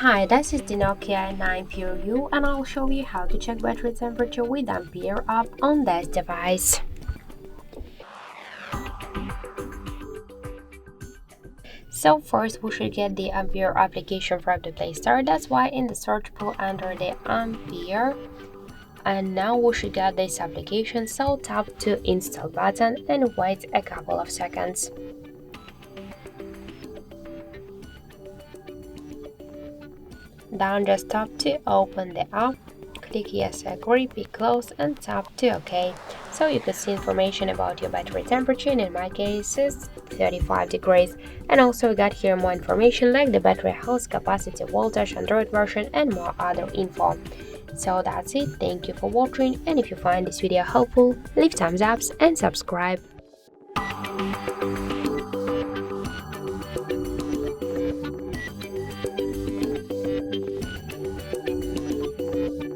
Hi, this is the Nokia 9 PureView and I'll show you how to check battery temperature with Ampere app on this device. So first we should get the Ampere application from the Play Store. That's why in the search bar enter the Ampere. And now we should get this application, so tap to install button and wait a couple of seconds. Then just tap to open the app, click yes agree, pick close and tap to OK. So you can see information about your battery temperature, and in my case is 35 degrees. And also we got here more information like the battery health, capacity, voltage, Android version and more other info. So that's it, thank you for watching, and if you find this video helpful, leave thumbs up and subscribe.